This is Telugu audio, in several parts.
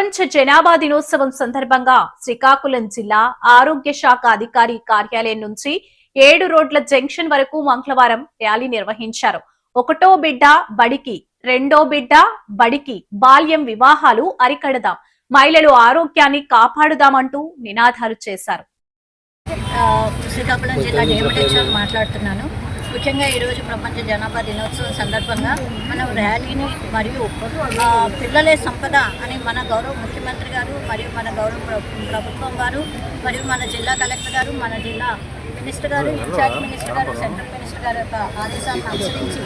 ప్రపంచ జనాభా దినోత్సవం సందర్భంగా శ్రీకాకుళం జిల్లా ఆరోగ్య శాఖ అధికారి కార్యాలయం నుంచి 7 రోడ్ల జంక్షన్ వరకు మంగళవారం ర్యాలీ నిర్వహించారు. ఒకటో బిడ్డ బడికి, రెండో బిడ్డ బడికి, బాల్యం వివాహాలు అరికడదాం, మహిళలు ఆరోగ్యాన్ని కాపాడుదామంటూ నినాదాలు చేశారు. శ్రీకాకుళం జిల్లా డేమిటేషన్ మాట్లాడుతున్నాను. ముఖ్యంగా ఈరోజు ప్రపంచ జనాభా దినోత్సవం సందర్భంగా మనం ర్యాలీని మరియు పిల్లలే సంపద అని మన గౌరవ ముఖ్యమంత్రి గారు మరియు మన గౌరవ ప్రభుత్వం వారు మరియు మన జిల్లా కలెక్టర్ గారు, మన జిల్లా మినిస్టర్ గారు, ఇన్ఛార్జ్ మినిస్టర్ గారు, సెంట్రల్ మినిస్టర్ గారి యొక్క ఆదేశాలను అనుసరించి,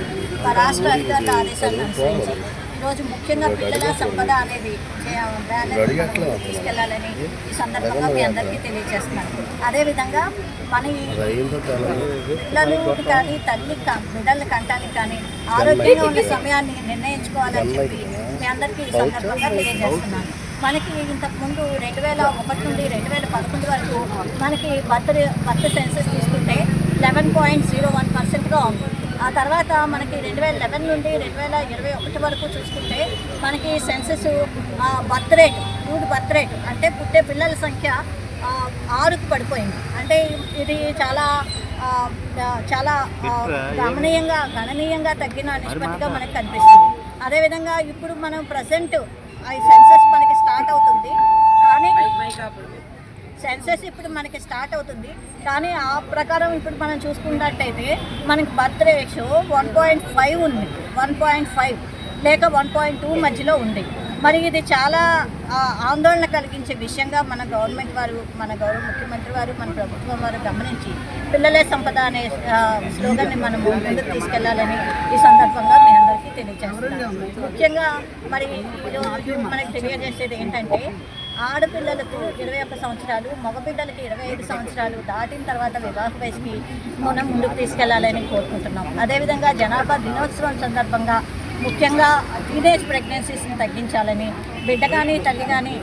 మా రాష్ట్ర అధికారుల ఆదేశాలను అనుసరించి ఈరోజు ముఖ్యంగా పిల్లల సంపద అనేది తీసుకెళ్లాలని ఈ సందర్భంగా మీ అందరికీ తెలియజేస్తున్నాను. అదేవిధంగా మన పిల్లలు కానీ తల్లి బిడ్డలు కంటానికి కానీ ఆరోగ్యంగా ఉన్న సమయాన్ని నిర్ణయించుకోవాలని చెప్పి మీ అందరికీ ఈ సందర్భంగా తెలియజేస్తున్నాను. మనకి ఇంతకుముందు 2001 నుండి 2011 వరకు మనకి బర్త్ సెన్సెస్ తీసుకుంటే 11.01%గా ఉంది. ఆ తర్వాత మనకి 2011 నుండి 2021 వరకు చూసుకుంటే మనకి సెన్సెస్ బర్త్ రేట్ అంటే పుట్టే పిల్లల సంఖ్య 6కు పడిపోయింది. అంటే ఇది చాలా గణనీయంగా తగ్గిన నిష్పత్తిగా మనకు కనిపిస్తుంది. అదేవిధంగా ఇప్పుడు మనం ప్రజెంట్ ఈ సెన్సెస్ మనకి స్టార్ట్ అవుతుంది, కానీ ఆ ప్రకారం ఇప్పుడు మనం చూసుకున్నట్టయితే మనకి బర్త్ రేషియో 1.5 ఉంది, 1.5 లేక 1.2 మధ్యలో ఉంది. మరి ఇది చాలా ఆందోళన కలిగించే విషయంగా మన గవర్నమెంట్ వారు, మన గౌరవ ముఖ్యమంత్రి వారు, మన ప్రభుత్వం వారు గమనించి పిల్లలే సంపద అనే స్లోగన్ని మనము ముందుకు తీసుకెళ్లాలని ఈ సందర్భంగా మీ అందరికీ తెలియజేస్తున్నాం. ముఖ్యంగా మరి ఈరోజు మనకి తెలియజేసేది ఏంటంటే, ఆడపిల్లలకు 21 సంవత్సరాలు, మగబిడ్డలకి 25 సంవత్సరాలు దాటిన తర్వాత వివాహ వయసుకి మనం ముందుకు తీసుకెళ్లాలని కోరుకుంటున్నాం. అదేవిధంగా జనాభా దినోత్సవం సందర్భంగా ముఖ్యంగా టీనేజ్ ప్రెగ్నెన్సీస్ని తగ్గించాలని, బిడ్డ కానీ తల్లి కానీ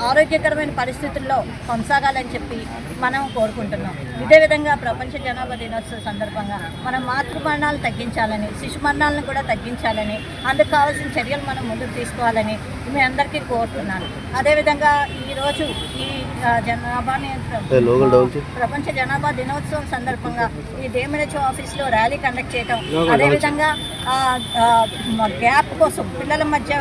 ఆరోగ్యకరమైన పరిస్థితుల్లో కొనసాగాలని చెప్పి మనం కోరుకుంటున్నాం. ఇదే విధంగా ప్రపంచ జనాభా దినోత్సవం సందర్భంగా మనం మాతృమరణాలు తగ్గించాలని, శిశు మరణాలను కూడా తగ్గించాలని, అందుకు కావాల్సిన చర్యలు మనం ముందుకు తీసుకోవాలని మీ అందరికీ కోరుతున్నాను. అదేవిధంగా ఈరోజు ఈ ప్రపంచ జనాభా దినోత్సవం సందర్భంగా ఈ డేమిటేషన్ ఆఫీస్లో ర్యాలీ కండక్ట్ చేయడం, అదేవిధంగా గ్యాప్ కోసం, పిల్లల మధ్య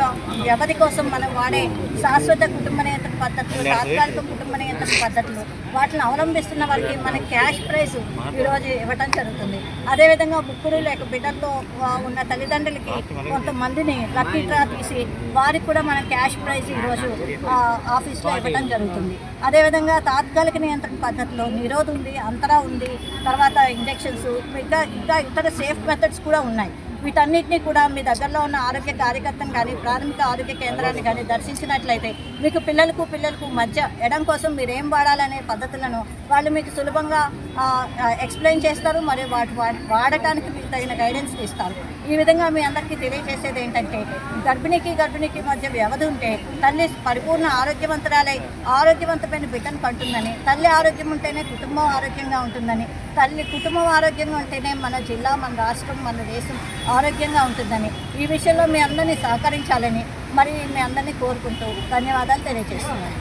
వ్యవధి కోసం మనం వాడే శాశ్వత కుటుంబ నియంత్రణ పద్ధతులు, తాత్కాలిక కుటుంబ నియంత్రణ పద్ధతులు, వాటిని అవలంబిస్తున్న వారికి మన క్యాష్ ప్రైజ్ ఈరోజు ఇవ్వడం జరుగుతుంది. అదేవిధంగా ముగ్గురు లేక బిడ్డలతో ఉన్న తల్లిదండ్రులకి కొంతమందిని లక్కీ డ్రా తీసి వారికి కూడా మన క్యాష్ ప్రైజ్ ఈరోజు ఆఫీస్లో ఇవ్వడం జరుగుతుంది. అదేవిధంగా తాత్కాలిక నియంత్రణ పద్ధతిలో నిరోధ్ ఉంది, అంతరా ఉంది, తర్వాత ఇంజెక్షన్స్, ఇంకా ఇతర సేఫ్ మెథడ్స్ కూడా ఉన్నాయి. వీటన్నిటినీ కూడా మీ దగ్గరలో ఉన్న ఆరోగ్య కార్యకర్తను కానీ, ప్రాథమిక ఆరోగ్య కేంద్రాన్ని కానీ దర్శించినట్లయితే మీకు పిల్లలకు మధ్య ఎడం కోసం మీరు ఏం వాడాలనే పద్ధతులను వాళ్ళు మీకు సులభంగా ఎక్స్ప్లెయిన్ చేస్తారు, మరియు వాడటానికి మీకు తగిన గైడెన్స్ ఇస్తారు. ఈ విధంగా మీ అందరికీ తెలియజేసేది ఏంటంటే, గర్భిణికి మధ్య వ్యవధి ఉంటే తల్లి పరిపూర్ణ ఆరోగ్యవంతురాలై ఆరోగ్యవంతమైన బిడ్డను కంటుందని, తల్లి ఆరోగ్యం ఉంటేనే కుటుంబం ఆరోగ్యంగా ఉంటుందని, కుటుంబం ఆరోగ్యంగా ఉంటేనే మన జిల్లా, మన రాష్ట్రం, మన దేశం ఆరోగ్యంగా ఉంటుందని, ఈ విషయంలో మీ అందరినీ సహకరించాలని మరి మీ అందరినీ కోరుకుంటూ ధన్యవాదాలు తెలియజేస్తున్నాను.